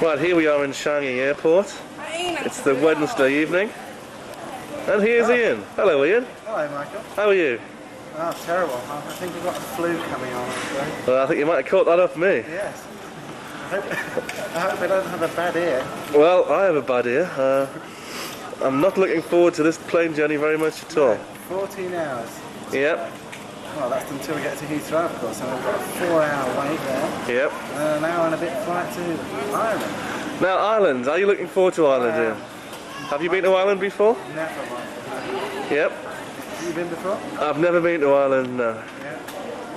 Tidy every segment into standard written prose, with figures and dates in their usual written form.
Right, here we are in Changi Airport. It's the Wednesday evening. And here's Ian. Hello, Ian. Hello, Michael. How are you? Oh, terrible. I think I've got the flu coming on. Well, I think you might have caught that off me. Yes. I hope I don't have a bad ear. Well, I have a bad ear. I'm not looking forward to this plane journey very much at all. 14 hours. Yep. Well, that's until we get to Heathrow, of course, and we've got a 4-hour wait there. Yep. And an hour and a bit flight to Ireland. Now, Ireland. Are you looking forward to Ireland, Ian? Have you been to Ireland before? Never, Michael. Yep. Have you been before? I've never been to Ireland, no. Yeah.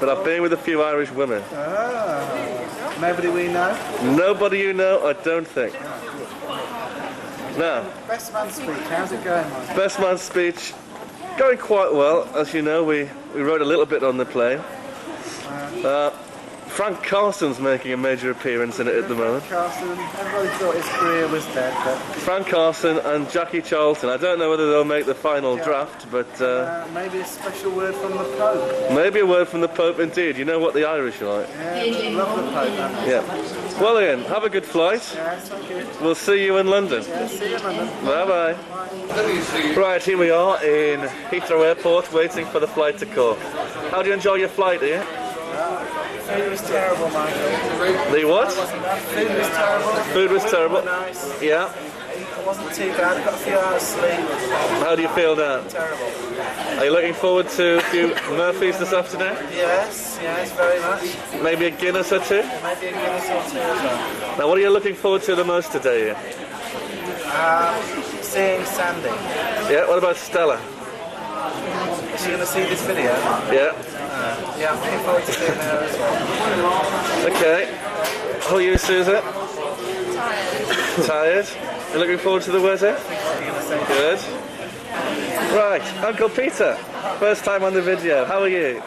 But I've been with a few Irish women. Oh. Nobody we know? Nobody you know, I don't think. Now, Best man speak. How's it going, Michael? best man speech. Going quite well, as you know, we wrote a little bit on the plane. Frank Carson's making a major appearance in it at the moment. Carson, everybody thought his career was dead, but... Frank Carson and Jackie Charlton. I don't know whether they'll make the final draft, but... maybe a special word from the Pope. Maybe a word from the Pope indeed. You know what the Irish are like. Yeah, love the Pope, don't they? Yeah. Well, Ian, have a good flight. Yes, thank you. We'll see you in London. Yeah, see you in London. Bye-bye. Right, here we are in Heathrow Airport, waiting for the flight to call. How do you enjoy your flight, Ian? Food was terrible, Michael. The what? Food was terrible. Food was terrible. Nice. Yeah. It wasn't too bad. I got a few hours sleep. How do you feel now? Terrible. Are you looking forward to a few Murphys this afternoon? Yes, very much. Maybe a Guinness or two? Maybe a Guinness or two as well. Now, what are you looking forward to the most today, Ian? Seeing Sandy. Yeah, what about Stella? Is she going to see this video? Yeah. Yeah, I'm looking forward to seeing her as well. Okay. How are you, Susan? Tired. Tired? You looking forward to the weather? Good. Right, Uncle Peter. First time on the video. How are you?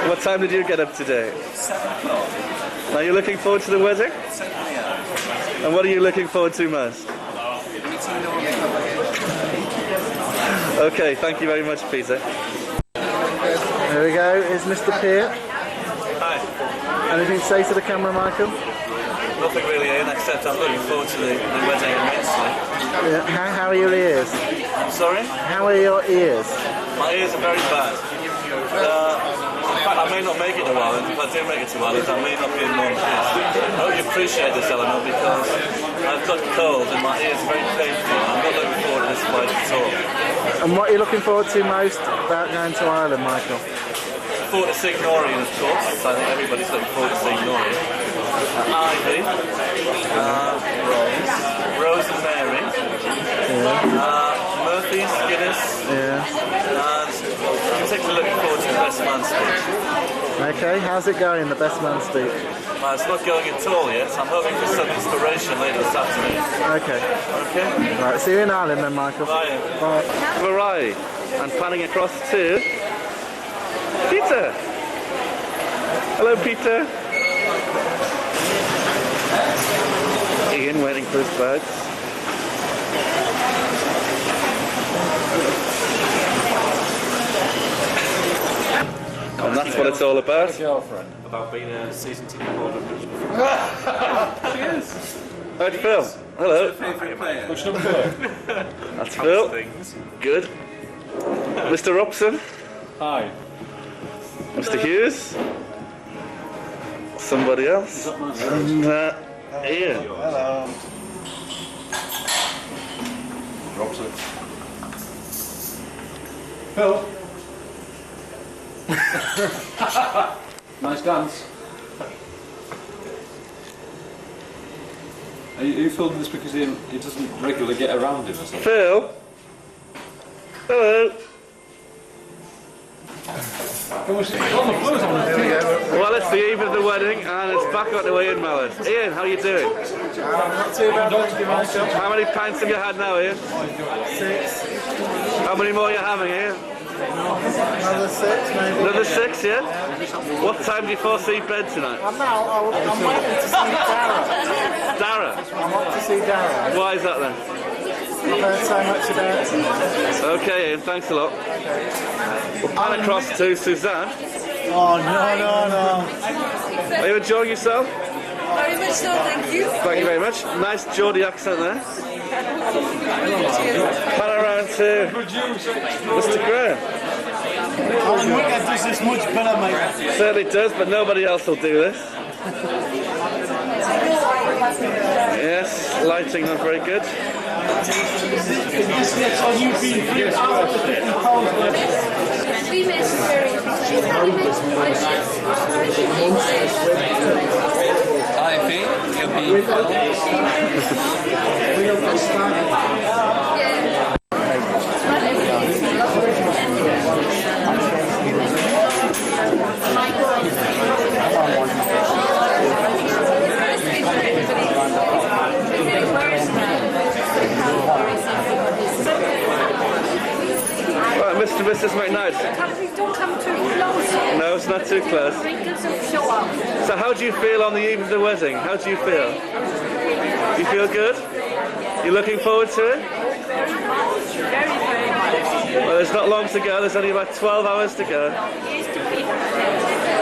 What time did you get up today? 7 o'clock. Are you looking forward to the weather? And what are you looking forward to most? Okay, thank you very much, Peter. There we go, here's Mr. Peart. Hi. Anything to say to the camera, Michael? Nothing really, Ian, except I'm looking forward to the wedding immensely. Yeah. How are your ears? I'm sorry? How are your ears? My ears are very bad. In fact, I may not make it to Ireland. If I do make it to Ireland, I may not be in one piece. I hope you appreciate this, Eleanor, because I've got cold and my ears are very painful. I'm not looking forward to this flight at all. And what are you looking forward to most about going to Ireland, Michael? Forward to seeing Noreen, of course. I think everybody's looking forward to seeing Noreen. Ivy, Rose and Mary, Murphy's, Guinness, and I'm particularly looking forward to the best man speech. Okay, how's it going, the best man speech? Well, it's not going at all yet. I'm hoping for some inspiration later this afternoon. Okay. Okay? Right, see you in Ireland then, Michael. Bye. Bye. Variety. And panning across to Peter. Hello, Peter. Ian waiting for his bags. And that's what it's all about. Girlfriend about being a season ticket holder. Cheers. Hi, Phil. Hello. Which number? That's Phil. Good. Mr. Robson. Hi. Mr. Hughes. Somebody else. And Ian. Hello. Robson. Phil. Nice dance. Are you filming this because he doesn't regularly get around him or something? Phil. Hello. Well, it's the eve of the wedding and it's back on the way in Mallet. Ian, how are you doing? Not too bad, thank you, Michael. How many pints have you had now, Ian? 6. How many more are you having, Ian? Another 6, maybe. Another 6, yeah? What time do you foresee bed tonight? I'm waiting to see Dara. Dara? I'm up to see Dara. Why is that then? I've heard so much about it. Okay, Ian, thanks a lot. We'll pan across to Suzanne. Oh, no. Are you enjoying yourself? Very much So thank you. Thank you very much. Nice Geordie accent there. Pan around to Mr. Graham. Alan Wickett does this much better, mate. Certainly does, but nobody else will do this. Yes, lighting not very good. This gets on you being 3 hours 50 pounds worth. I think you'll be Right, Mr. and Mrs. McKnight. Don't come too close. No, it's not too close. Wrinkles will show up. So how do you feel on the eve of the wedding? How do you feel? You feel good? You looking forward to it? Very much. Very much. Well, there's not long to go. There's only about 12 hours to go. Here's to Peter.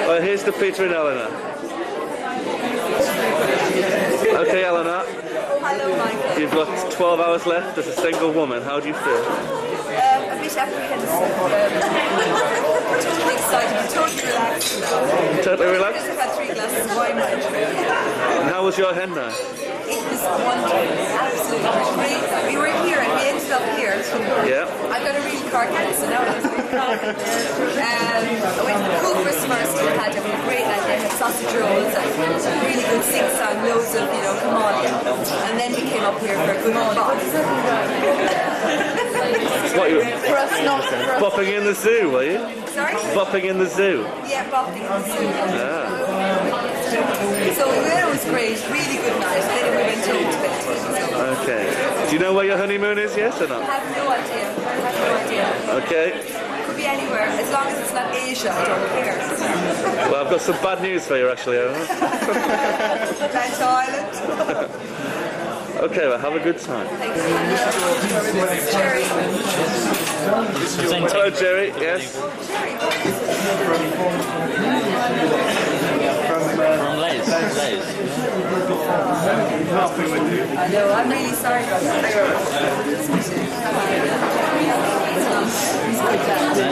Well, here's to Peter and Eleanor. Okay, Eleanor. Hello, Michael. You've got 12 hours left as a single woman. How do you feel? A bit apprehensive. Totally excited. Totally relaxed now. Totally relaxed? I've had 3 glasses of wine. And how was your hen now? It was wonderful. Absolutely great. We were here and we ended up here. Yeah. I've got a real car key, so now it's really car. I went to the cool Christmas we had a great night. They had sausage rolls and really good sing-song, loads of, come on. And then we came up here for a good box. What, you For us, not for us. bopping in the zoo, were you? Sorry? Bopping in the zoo? Yeah, bopping in the zoo. Ah. So it was great, really good night. Then we went home to bed. Okay. Do you know where your honeymoon is yet or I not? have no idea. I have no idea. Okay. Could be anywhere, as long as it's not Asia, I don't care. Well, I've got some bad news for you actually, Eleanor. That's Ireland. Okay, well, have a good time. Thank you. Jerry. Hello, Jerry. Yes. from Les. I know, I'm really sorry about that.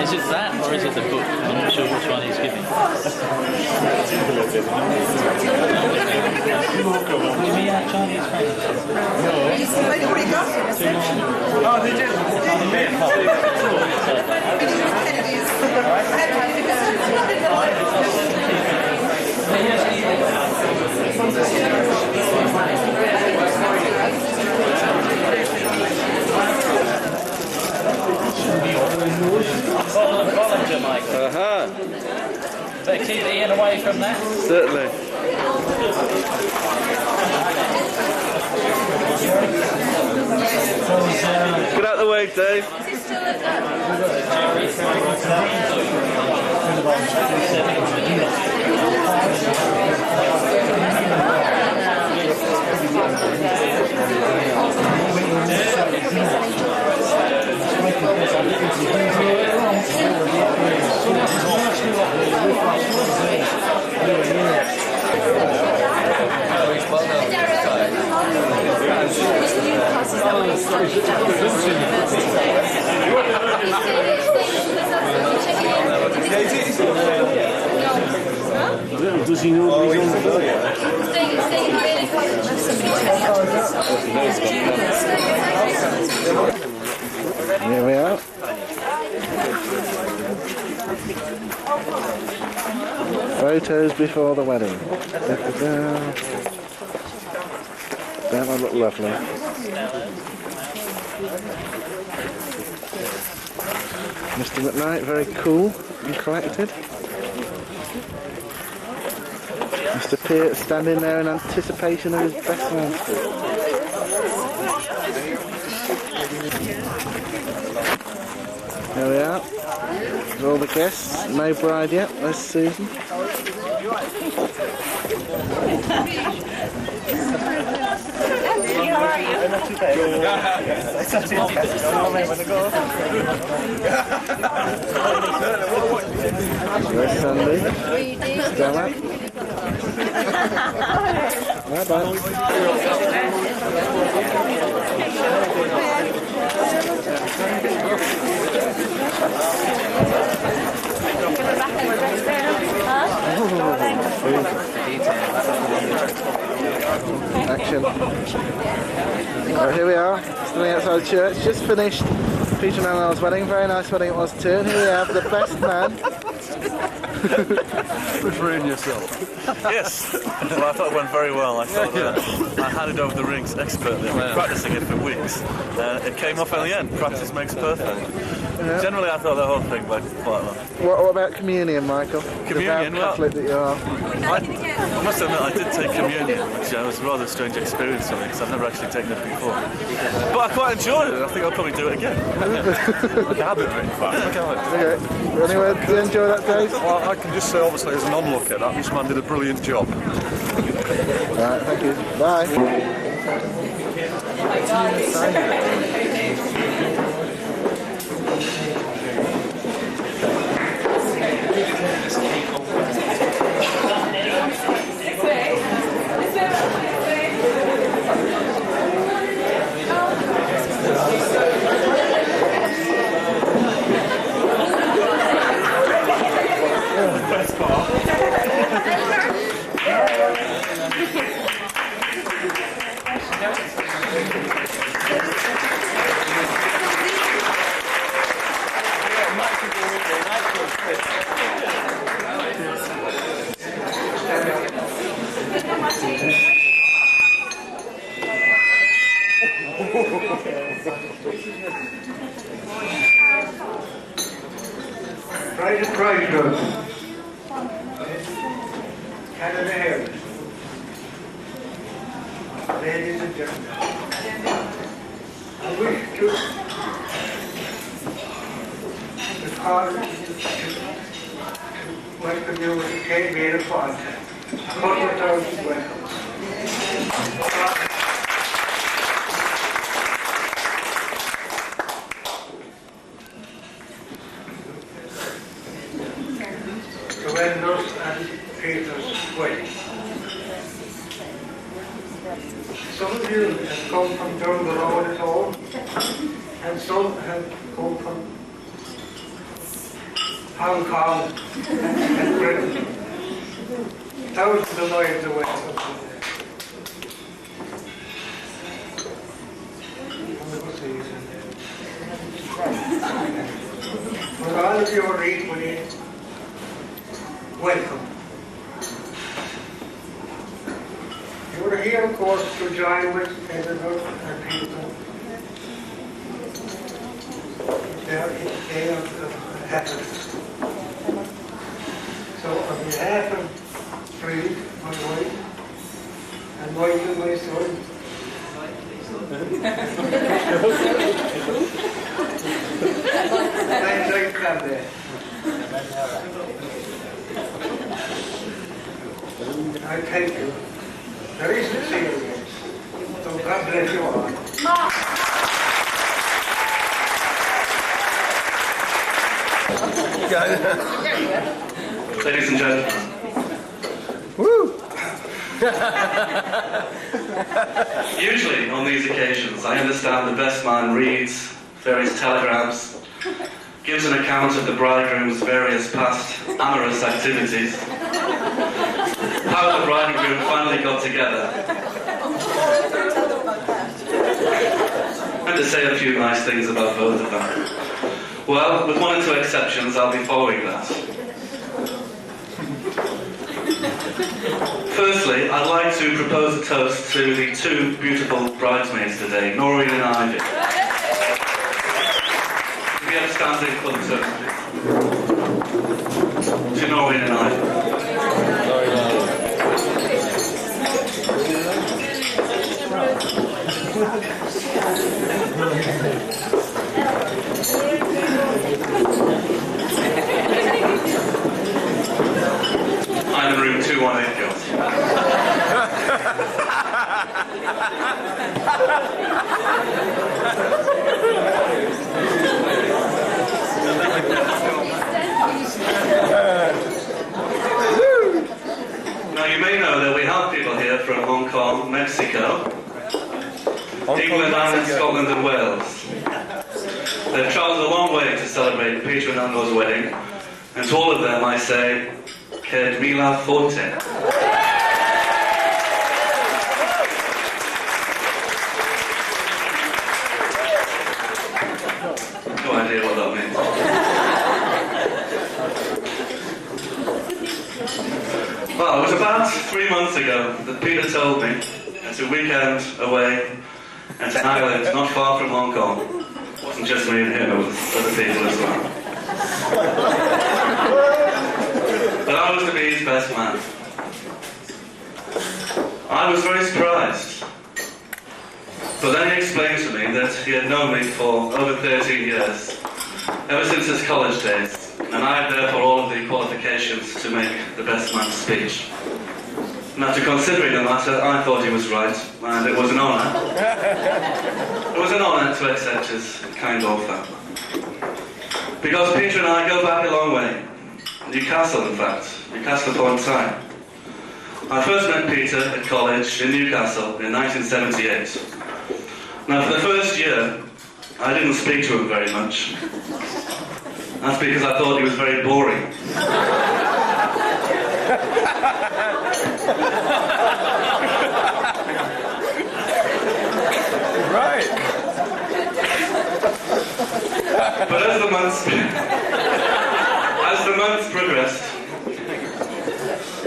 Is it that or is it the book? I'm not sure which one he's giving. Give me that Chinese friend. I know where he got it. Oh, they did. Bottle of Bollinger, Mike. Uh-huh. Better keep Ian away from that. Certainly. Get out of the way, Dave. Does he know what he's on the Here we are. Photos before the wedding. That one look lovely. Mr. McKnight, very cool and collected. Mr. Peart standing there in anticipation of his best man. There we are. There's all the guests. No bride yet. There's Susan. How are you? There's Sandy. Stella. Bye bye. Action. Right, here we are, standing outside the church, just finished Peter and Ann's wedding, very nice wedding it was too, and here we have the best man. Referring yourself. Yes. Well, I thought it went very well. I thought I handed over the rings expertly. I've been practicing it for weeks. It came off in the end. Practice makes perfect. Yeah. Generally, I thought the whole thing went quite well. What about communion, Michael? Communion, The Catholic that you are. I must admit, I did take communion, which was a rather strange experience for me because I've never actually taken it before. But I quite enjoyed it. I think I'll probably do it again. Like a habit, really. Okay. Anyway, did you enjoy that, Dave? Well, I can just say, obviously, as an onlooker, that this man did a brilliant job. Alright, thank you. Bye. Pride Club. Canada Air. Ladies and gentlemen, I wish to welcome you with a cake made of fun. 100,000 welcome. Wendo's and Peter's wedding. Some of you have come from down the road at home, and some have come from Hong Kong and Britain. Thousands of miles away from for all of you who are equally welcome. You are here, of course, to join with Edinburgh and Peter. Their day of happiness. So, on behalf of Fred, my wife, and Michael, my son, I'd like to come there. I thank you very sincerely. So God bless you all. Ladies and gentlemen. Woo! Usually on these occasions, I understand the best man reads various telegrams, gives an account of the bridegroom's various past amorous activities, how the bride and groom finally got together, and to say a few nice things about both of them. Well, with one or two exceptions, I'll be following that. Firstly, I'd like to propose a toast to the two beautiful bridesmaids today, Noreen and Ivy. Can we have a standing for the toast, please? To Noreen and Ivy. I'm in room 218, girls. Now you may know that we have people here from Hong Kong from Mexico, England, Ireland, Scotland and Wales. They've travelled a long way to celebrate Peter and Anna's wedding, and to all of them I say, que mila forte. No idea what that means. Well, it was about 3 months ago that Peter told me it's a weekend away and to an island not far from Hong Kong. It wasn't just me and him, it was other people as well. But I was to be his best man. I was very surprised. But then he explained to me that he had known me for over 13 years, ever since his college days, and I had therefore all of the qualifications to make the best man's speech. And after considering the matter, I thought he was right, and it was an honour. It was an honour to accept his kind offer. Because Peter and I go back a long way. Newcastle, in fact. Newcastle upon Tyne. I first met Peter at college in Newcastle in 1978. Now, for the first year, I didn't speak to him very much. That's because I thought he was very boring. Right. But as the months progressed,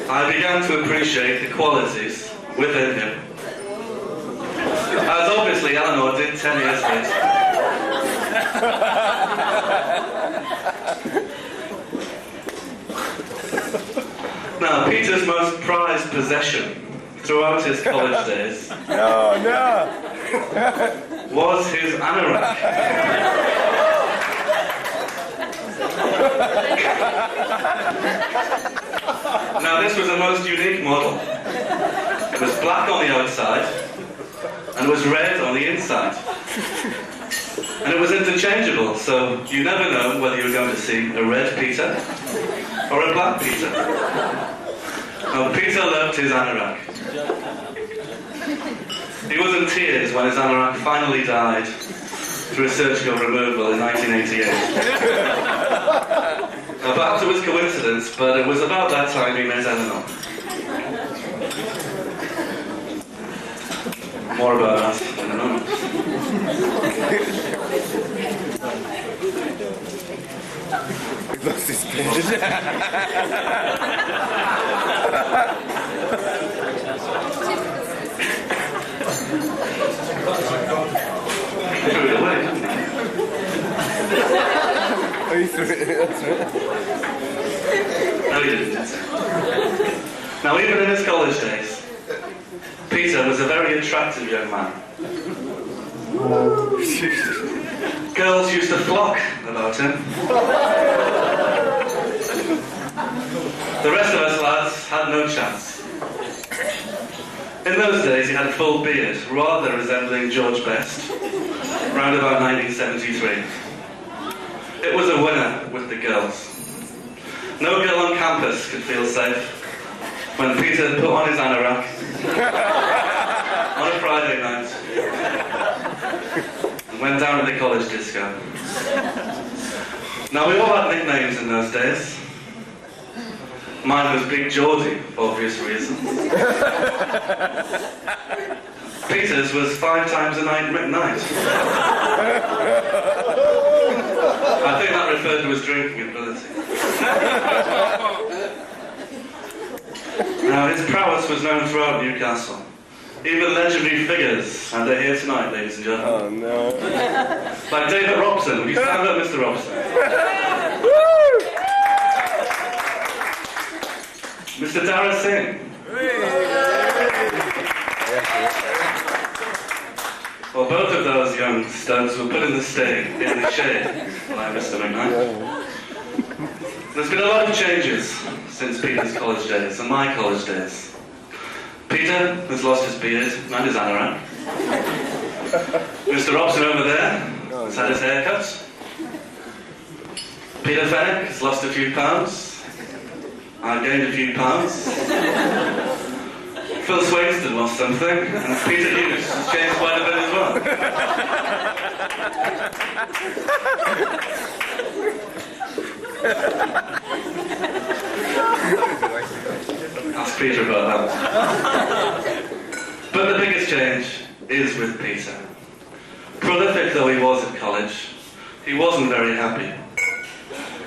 I began to appreciate the qualities within him. As obviously Eleanor did 10 years later. Now, Peter's most prized possession throughout his college days was his anorak. Now, this was a most unique model. It was black on the outside and it was red on the inside. And it was interchangeable, so you never know whether you're going to see a red Peter or a black Peter. Now, Peter loved his anorak. He was in tears when his anorak finally died through a surgical removal in 1988. Now, perhaps it was coincidence, but it was about that time he met Eleanor. More about us in a moment. He's lost his pen. Threw it away, didn't he? Oh, you threw it, that's right. No, he didn't. Now, even in his college days, Peter was a very attractive young man. Girls used to flock about him. The rest of us lads had no chance. In those days he had a full beard, rather resembling George Best, round about 1973. It was a winner with the girls. No girl on campus could feel safe when Peter put on his anorak on a Friday night and went down to the college disco. Now, we all had nicknames in those days. Mine was Big Geordie, for obvious reasons. Peter's was 5 times a night McKnight. I think that referred to his drinking ability. Now, his prowess was known throughout Newcastle. Even legendary figures, and they're here tonight, ladies and gentlemen. Oh no. Like David Robson. Would you stand up, Mr. Robson? Mr. Dara Singh. Well, both of those young studs were put in the shade by Mr. McKnight. There's been a lot of changes since Peter's college days and my college days. Peter has lost his beard and his anorak. Mr. Robson over there has had his hair cut. Peter Fennick has lost a few pounds. I've gained a few pounds. Phil Swainston lost something, and Peter Hughes has changed quite a bit as well. Ask Peter about that. But the biggest change is with Peter. Prolific though he was at college, he wasn't very happy.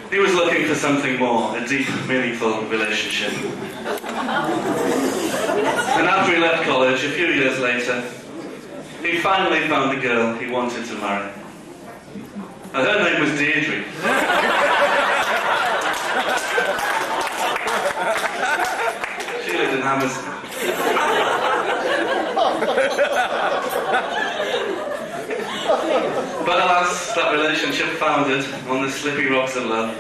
He was looking for something more, a deep, meaningful relationship. And after he left college, a few years later, he finally found the girl he wanted to marry. And her name was Deirdre. She lived in Hammersmith. But alas, that relationship foundered on the slippy rocks of love,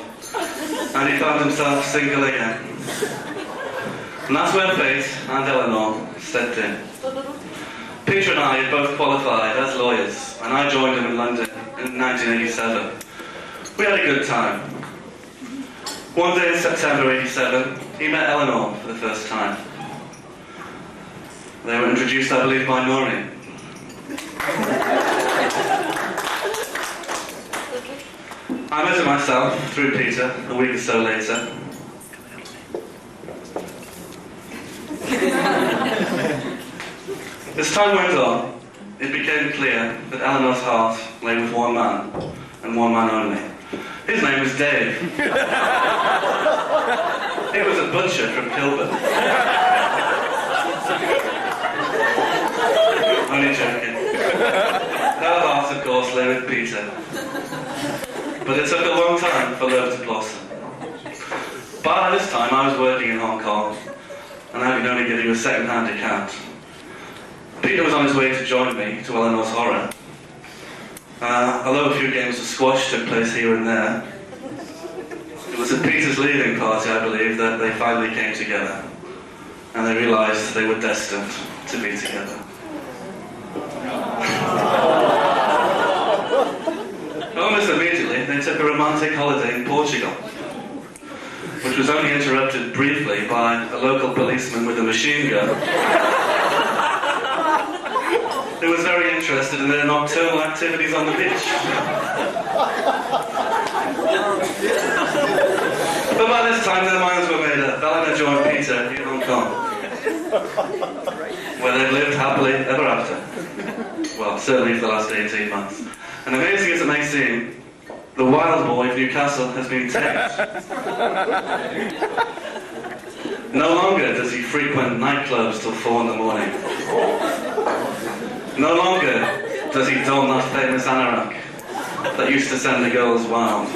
and he found himself single again. And that's where fate and Eleanor stepped in. Peter and I had both qualified as lawyers, and I joined him in London in 1987. We had a good time. One day in September '87, he met Eleanor for the first time. They were introduced, I believe, by Noreen. I met her myself through Peter a week or so later. As time went on, it became clear that Eleanor's heart lay with one man, and one man only. His name was Dave. He was a butcher from Kilburn. Only joking. Her heart, of course, lay with Peter. But it took a long time for love to blossom. By this time, I was working in Hong Kong, and I can only give you a second-hand account. Peter was on his way to join me to Eleanor's horror. Although a few games of squash took place here and there, it was at Peter's leaving party, I believe, that they finally came together, and they realised they were destined to be together. Almost immediately, they took a romantic holiday in Portugal, which was only interrupted briefly by a local policeman with a machine gun who was very interested in their nocturnal activities on the beach. But by this time, their minds were made up. Eleanor joined Peter in Hong Kong, where they've lived happily ever after. Well, certainly for the last 18 months. And amazing as it may seem, the wild boy of Newcastle has been tamed. No longer does he frequent nightclubs till 4 in the morning. No longer does he don that famous anorak that used to send the girls wild.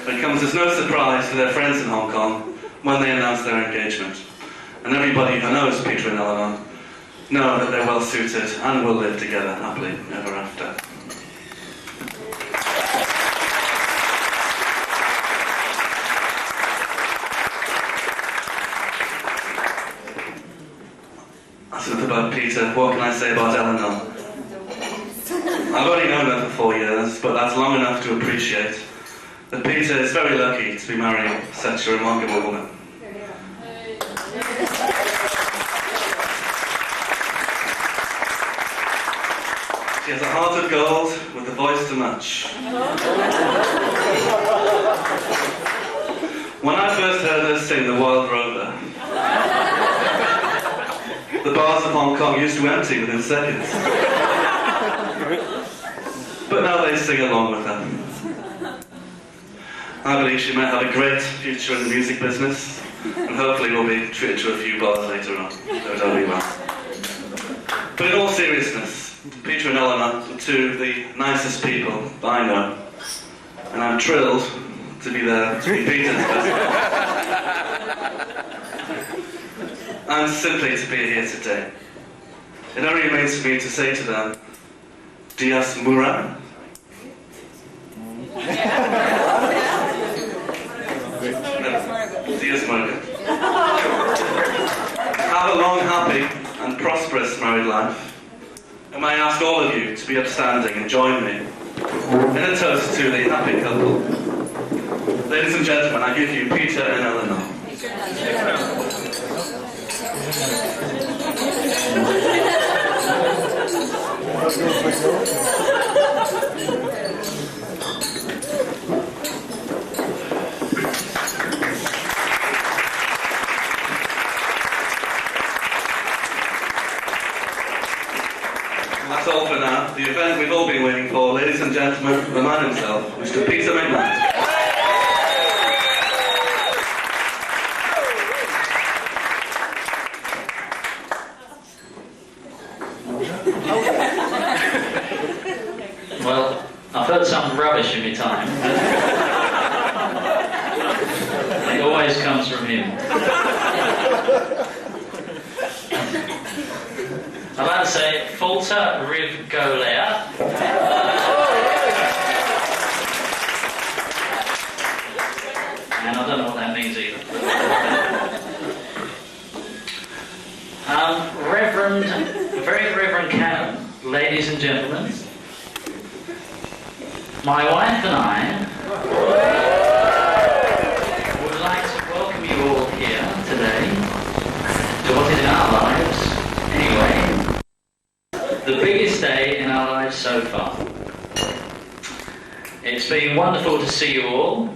It comes as no surprise to their friends in Hong Kong when they announce their engagement. And everybody who knows Peter and Eleanor know that they're well suited and will live together happily ever after. That's enough about Peter. What can I say about Eleanor? I've only known her for 4 years, but that's long enough to appreciate that Peter is very lucky to be marrying such a remarkable woman. She has a heart of gold with a voice to match. When I first heard her sing The Wild Rover, the bars of Hong Kong used to empty within seconds. But now they sing along with her. I believe she might have a great future in the music business, and hopefully will be treated to a few bars later on. No doubt we will. But in all seriousness, Peter and Eleanor are two of the nicest people I know, and I'm thrilled to be there to be Peter's and simply to be here today. It only remains for me to say to them, Dias Mura. Dias Mura. Have a long, happy and prosperous married life. And may I ask all of you to be upstanding and join me in a toast to the happy couple. Ladies and gentlemen, I give you Peter and Eleanor. That's all for now. The event we've all been waiting for, ladies and gentlemen, the man himself, Mr. Peter McKnight. Well, I've heard some rubbish in my time. It always comes from him. I'd like to say, Falter Riv Golea. And I don't know what that means either. Very Reverend Canon, ladies and gentlemen, my wife and I would like to welcome you all here today to what is in our lives, anyway, the biggest day in our lives so far. It's been wonderful to see you all.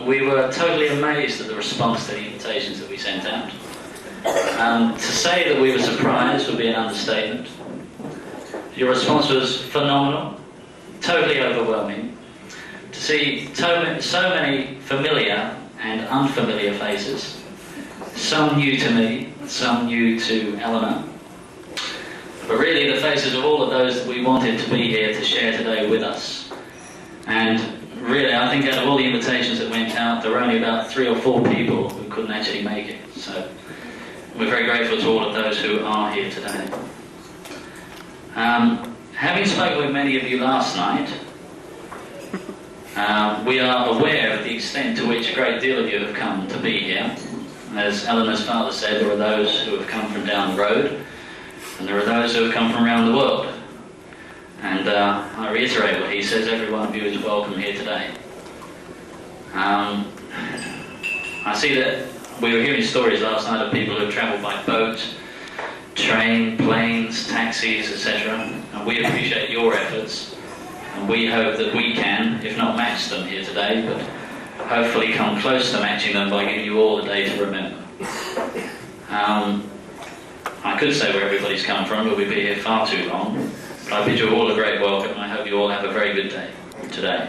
We were totally amazed at the response to the invitations that we sent out. To say that we were surprised would be an understatement. Your response was phenomenal, totally overwhelming. To see so many familiar and unfamiliar faces, some new to me, some new to Eleanor, but really the faces of all of those that we wanted to be here to share today with us. And really, I think out of all the invitations that went out, there were only about 3 or 4 people who couldn't actually make it. So we're very grateful to all of those who are here today. Having spoken with many of you last night, we are aware of the extent to which a great deal of you have come to be here. As Eleanor's father said, there are those who have come from down the road, and there are those who have come from around the world. And I reiterate what he says, every one of you is welcome here today. I see that we were hearing stories last night of people who have travelled by boat, train, planes, taxis, etc. And we appreciate your efforts, and we hope that we can, if not match them here today, but hopefully come close to matching them by giving you all a day to remember. I could say where everybody's come from, but we'd be here far too long. But I bid you all a great welcome, and I hope you all have a very good day today.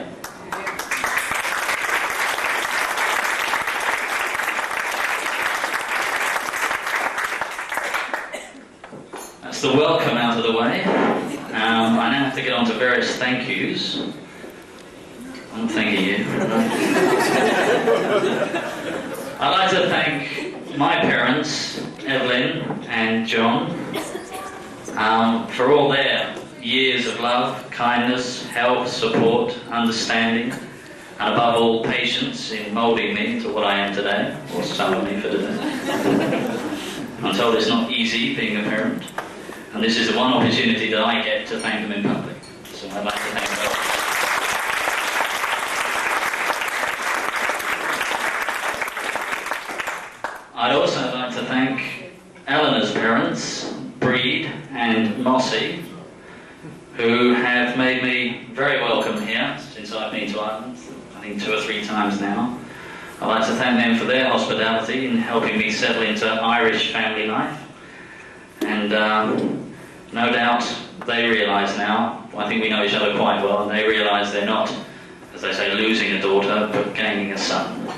That's the welcome out of the way. I now have to get on to various thank yous. I'm thanking you. I'd like to thank my parents, Evelyn and John, for all their years of love, kindness, help, support, understanding, and above all, patience in moulding me into what I am today, or some of me for today. I'm told it's not easy being a parent, and this is the one opportunity that I get to thank them in public. So I'd like to thank them. I'd also like to thank Eleanor's parents, Breed and Mossy, who have made me very welcome here since I've been to Ireland, I think 2 or 3 times now. I'd like to thank them for their hospitality in helping me settle into Irish family life. And no doubt they realise now, I think we know each other quite well, and they realise they're not, as they say, losing a daughter, but gaining a son.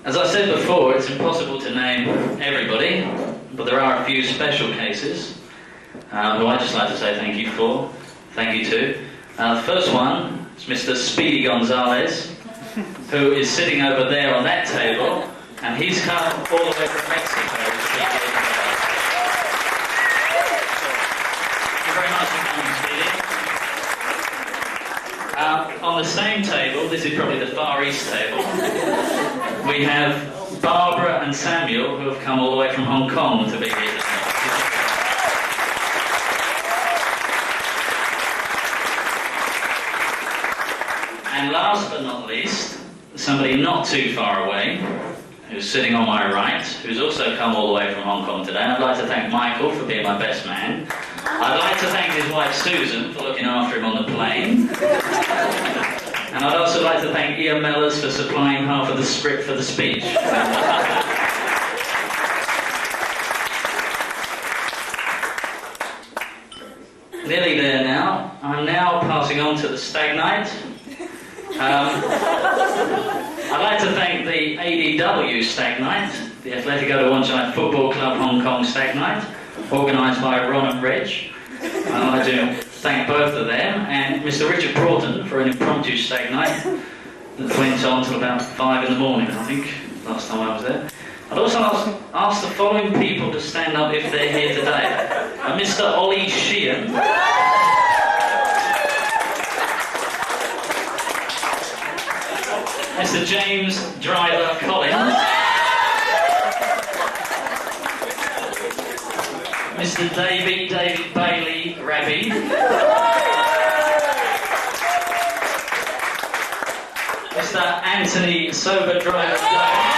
As I said before, it's impossible to name everybody, but there are a few special cases who I'd just like to say thank you for. Thank you to. The first one is Mr. Speedy Gonzalez, who is sitting over there on that table, and he's come all the way from Mexico to speak here today. Thank you very much for coming, Speedy. On the same table, this is probably the Far East table, we have Barbara and Samuel, who have come all the way from Hong Kong to be here today. And last but not least, somebody not too far away, who's sitting on my right, who's also come all the way from Hong Kong today. I'd like to thank Michael for being my best man. I'd like to thank his wife Susan for looking after him on the plane. And I'd also like to thank Ian Mellors for supplying half of the script for the speech. Nearly there now. I'm now passing on to the McKnight. I'd like to thank the ADW McKnight, the Atletico de Wanchai Football Club Hong Kong McKnight, organised by Ron and Reg. I'd like to thank both of them, and Mr. Richard Broughton for an impromptu McKnight that went on till about 5 in the morning, I think, last time I was there. I'd also ask the following people to stand up if they're here today. Mr. Ollie Sheehan. Mr. James Driver Collins. Mr. David Bailey Rabby. Mr. Anthony Sober Driver Jones.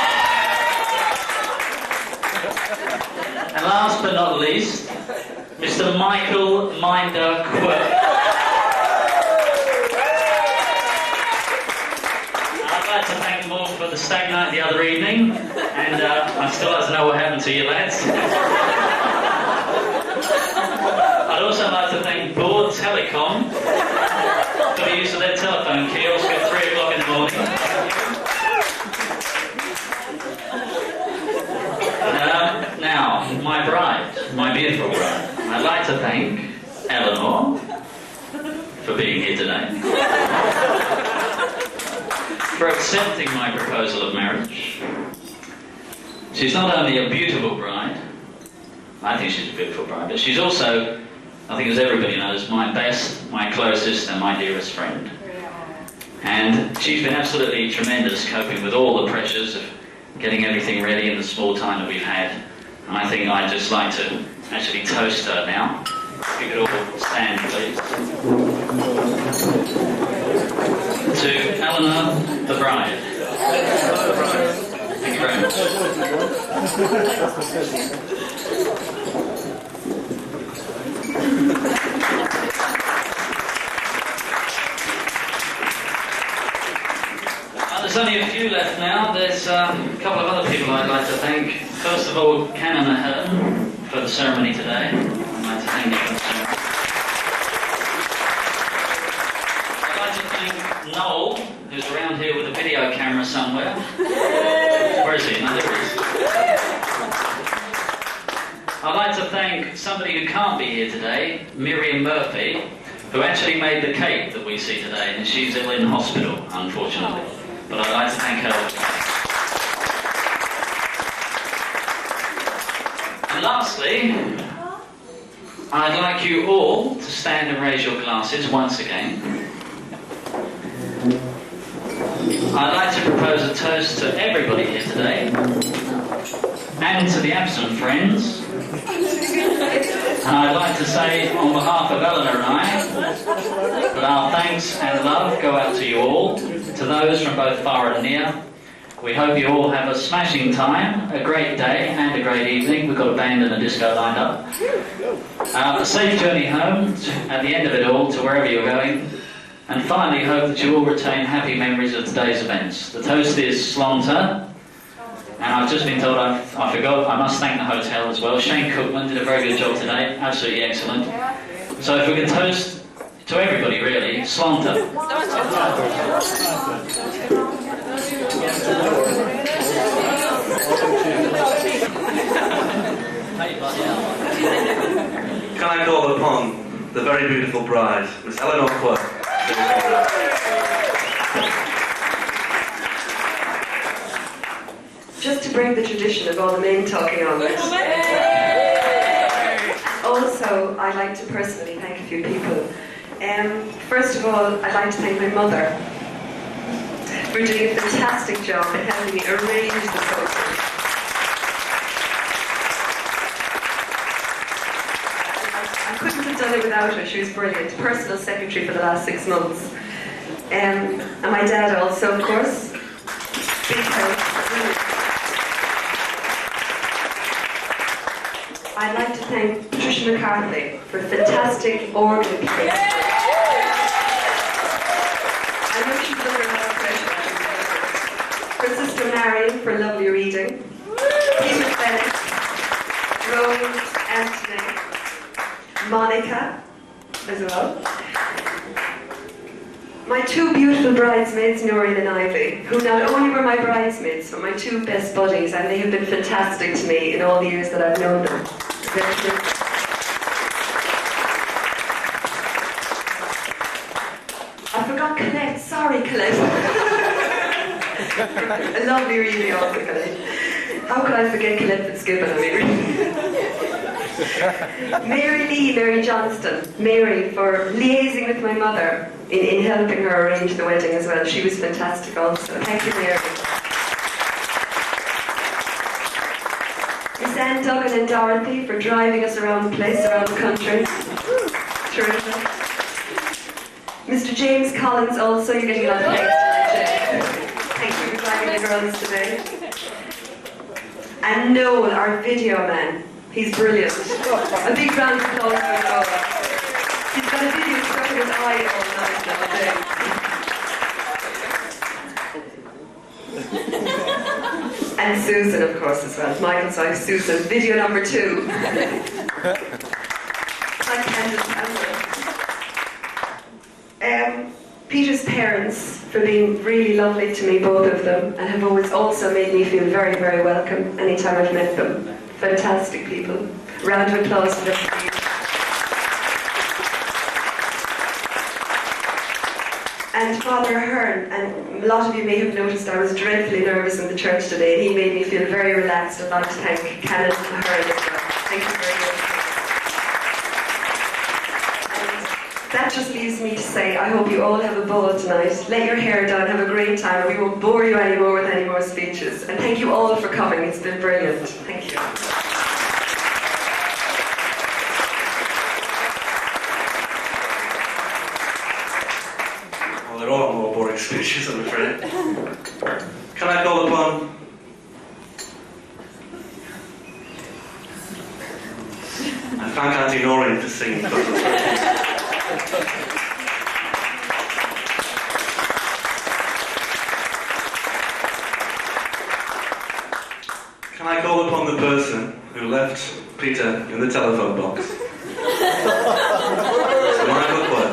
And last but not least, Mr. Michael Minder Quirk. I'd like to thank them all for the stag night the other evening, and I'd still like to know what happened to you lads. I'd also like to thank Board Telecom for the use of their telephone kiosk at 3 o'clock in the morning. Now, my bride, my beautiful bride, I'd like to thank Eleanor for being here today, for accepting my proposal of marriage. She's not only a beautiful bride, I think she's a beautiful bride, but she's also, I think as everybody knows, my best, my closest and my dearest friend. And she's been absolutely tremendous coping with all the pressures of getting everything ready in the small time that we've had. And I think I'd just like to actually toast her now. If you could all stand, please. To Eleanor, the bride. Thank you very much. There's only a few left now. There's a couple of other people I'd like to thank. First of all, Canon Ahern for the ceremony today. I'd like to thank you for the ceremony. I'd like to thank Noel, who's around here with a video camera somewhere. Where is he? No, there he is. I'd like to thank somebody who can't be here today, Miriam Murphy, who actually made the cake that we see today, and she's ill in hospital, unfortunately. But I'd like to thank her. And lastly, I'd like you all to stand and raise your glasses once again. I'd like to propose a toast to everybody here today, and to the absent friends. And I'd like to say, on behalf of Eleanor and I, that our thanks and love go out to you all, to those from both far and near. We hope you all have a smashing time, a great day and a great evening. We've got a band and a disco lined up. A safe journey home, at the end of it all, to wherever you're going. And finally, hope that you all retain happy memories of today's events. The toast is Slonter. And I've just been told I forgot, I must thank the hotel as well. Shane Cookman did a very good job today, absolutely excellent. So if we can toast to everybody really, Slonter. Can I call upon the very beautiful bride, Miss Eleanor Quirk? Just to bring the tradition of all the men talking on it. Also, I'd like to personally thank a few people. First of all, I'd like to thank my mother for doing a fantastic job in helping me arrange the process. I couldn't have done it without her. She was brilliant. Personal secretary for the last 6 months. And my dad also, of course. Big help. I'd like to thank Patricia McCarthy for fantastic organ playing. I know she's under a lot of pressure. For Sister Marion for lovely reading. Peter Bennett, Rose, Anthony, Monica as well. My two beautiful bridesmaids, Noreen and Ivy, who not only were my bridesmaids, but my two best buddies, and they have been fantastic to me in all the years that I've known them. I forgot Colette, sorry Colette. A lovely reading also, Colette. How could I forget Colette Fitzgibbon? I mean, Mary Lee, Mary Johnston, Mary for liaising with my mother in helping her arrange the wedding as well. She was fantastic also. Thank you, Mary. Miss Anne Duggan and Dorothy for driving us around the place, around the country. Terrific. Mr. James Collins also, you're getting a lot of thanks tonight, James. Thank you for driving the girls today. And Noel, our video man. He's brilliant. A big round of applause for Noel. He's got a video stuck in his eye all night now. And Susan, of course, as well. Michael's wife, Susan. Video number 2. Hi, Candace Campbell. Peter's parents for being really lovely to me, both of them, and have always also made me feel very, very welcome anytime I've met them. Fantastic people. Round of applause for them. And Father Ahern, and a lot of you may have noticed I was dreadfully nervous in the church today, and he made me feel very relaxed. I'd like to thank Canon Ahern as well. Thank you very much. That just leaves me to say, I hope you all have a ball tonight. Let your hair down, have a great time, and we won't bore you anymore with any more speeches. And thank you all for coming, it's been brilliant. Thank you. Well, there are more boring speeches, I'm afraid. Can I call upon... I thank Auntie Noreen for singing. Can I call upon the person who left Peter in the telephone box? So Michael Quirk.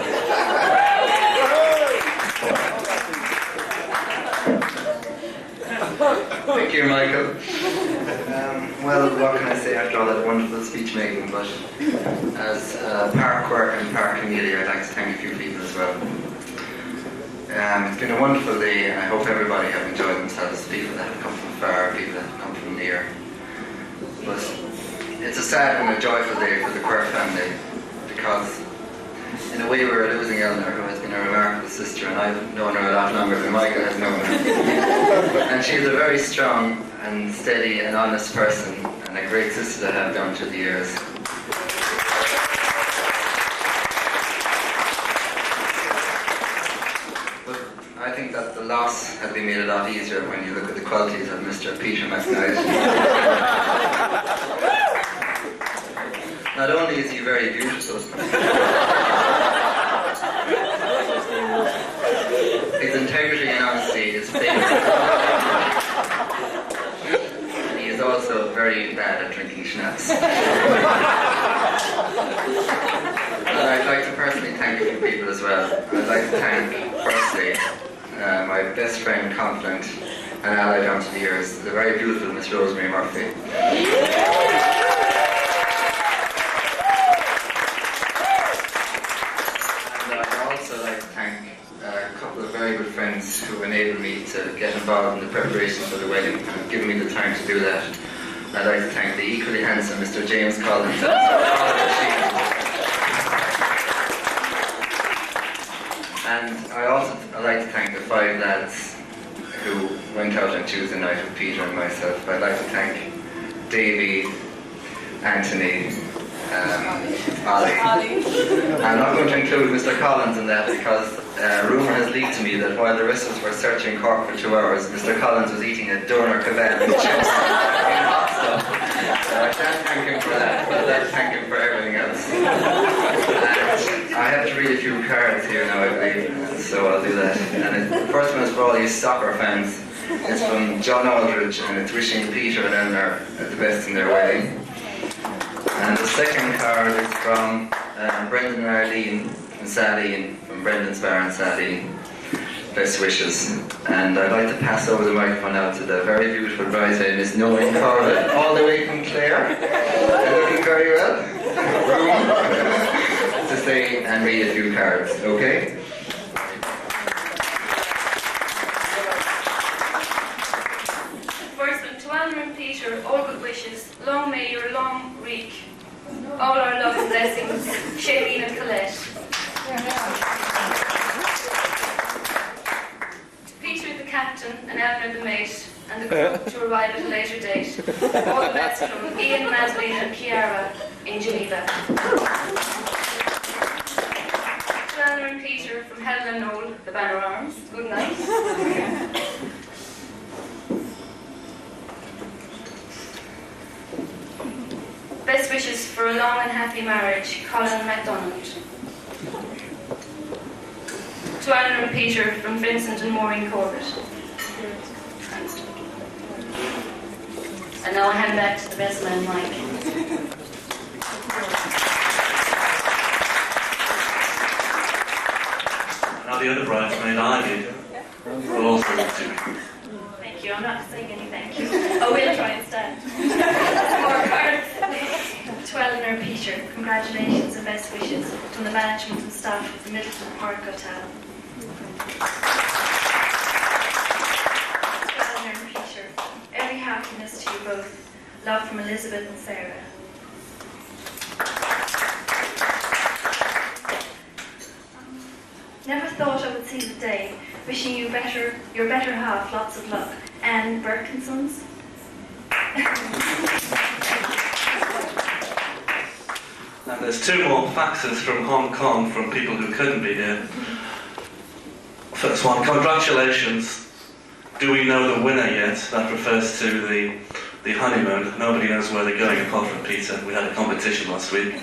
Thank you, Michael. Well, what can I say after all that wonderful speech making, but as Park Work and Park Community, I'd like to thank a few people as well. It's been a wonderful day, and I hope everybody have enjoyed themselves, people that have come from far, people that have come from near. But it's a sad and a joyful day for the Quirk family, because in a way we're losing Eleanor, who has been a remarkable sister, and I've known her a lot longer than Michael has known her. And she's a very strong and steady and honest person, and a great sister to have down through the years. But I think that the loss has been made a lot easier when you look at the qualities of Mr. Peter McKnight. Not only is he very beautiful, his integrity and honesty is famous. And he is also very bad at drinking schnapps. And I'd like to personally thank a few people as well. I'd like to thank, firstly, my best friend, confidant, and ally down to the years, the very beautiful Miss Rosemary Murphy. Who enabled me to get involved in the preparation for the wedding and given me the time to do that. I'd like to thank the equally handsome Mr. James Collins. And I'd like to thank the 5 lads who went out on Tuesday night with Peter and myself. I'd like to thank Davey, Anthony, Ollie. I'm not going to include Mr. Collins in that because rumour has leaked to me that while the rest of us were searching Cork for 2 hours, Mr. Collins was eating a doner kebab and chips and hot stuff. So I can't thank him for that, but I'd like to thank him for everything else. And I have to read a few cards here now, I believe, so I'll do that. And the first one is for all you soccer fans. It's from John Aldridge, and it's wishing Peter and Eleanor the best in their wedding. And the second card is from Brendan and Arlene and Sally, from Brendan's Bar and Sally. Best wishes. And I'd like to pass over the microphone now to the very beautiful bridesmaid, Miss Noel Corbett, all the way from Clare. They're looking very well. Room to say and read a few cards, okay? First one, to Eleanor and Peter, all good wishes. Long may your long week. All our love and blessings. Shailene and Colette. Peter the captain and Eleanor the mate, and the crew to arrive at a later date. All the best from Ian, Madeline and Chiara in Geneva. To Eleanor and Peter from Helen and Noel, the Banner Arms. Good night. Best wishes for a long and happy marriage, Colin MacDonald. To Eleanor and Peter from Vincent and Maureen Corbett. And now I hand back to the best man, Mike. Now the other bridesmaid, Ivy, will also look to me. Thank you, I'm not saying any thank you. I will try and stand. More cards. To Eleanor and Peter, congratulations and best wishes from the management and staff of the Middleton Park Hotel. To Eleanor and Peter, every happiness to you both. Love from Elizabeth and Sarah. Never thought I would see the day. Wishing you your better half lots of luck. Anne Birkinsons. And there's 2 more faxes from Hong Kong from people who couldn't be here. First one, congratulations. Do we know the winner yet? That refers to the honeymoon. Nobody knows where they're going apart from Peter. We had a competition last week.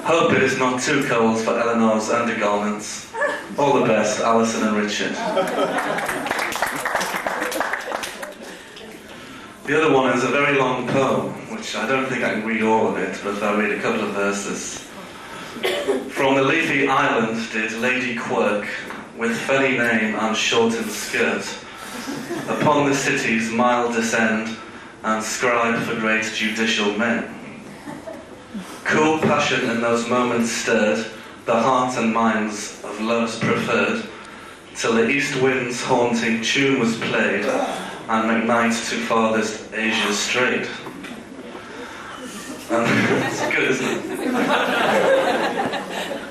Hope it is not too cold for Eleanor's undergarments. All the best, Alison and Richard. The other one is a very long poem, which I don't think I can read all of it, but I'll read a couple of verses. From the leafy island did Lady Quirk, with fenny name and shortened skirt, upon the city's mild descend, and scribe for great judicial men. Cool passion in those moments stirred the hearts and minds of loves preferred, till the east wind's haunting tune was played, and McKnight to farthest Asia strayed. It's good, isn't it?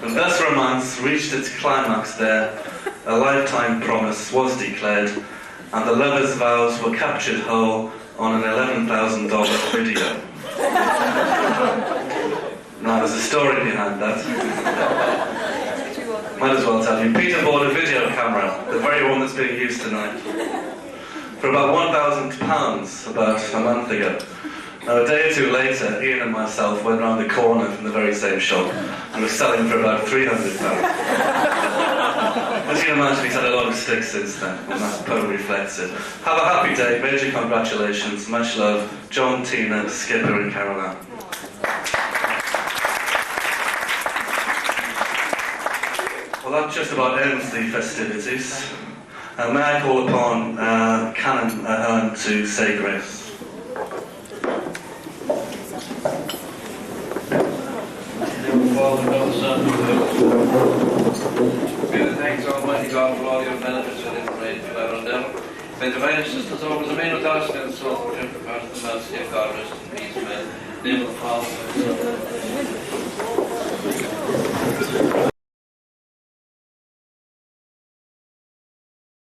And thus romance reached its climax there, a lifetime promise was declared, and the lovers' vows were captured whole on an $11,000 video. Now there's a story behind that. Might as well tell you. Peter bought a video camera, the very one that's being used tonight, for about £1,000 about a month ago. Now a day or 2 later, Ian and myself went round the corner from the very same shop and were selling for about £300. As you can imagine, he's had a lot of sticks since then, and that poem reflects it. Have a happy day, major congratulations, much love, John, Tina, Skipper and Caroline. Well, that just about ends the festivities. May I call upon Canon Ahern to say grace. Give thanks, Almighty God, for all your benefits and information for our endeavour. May divine assistance always remain with us and so for him, for part of the mercy of God, rest in peace, amen. In the name of the Father, and the Son,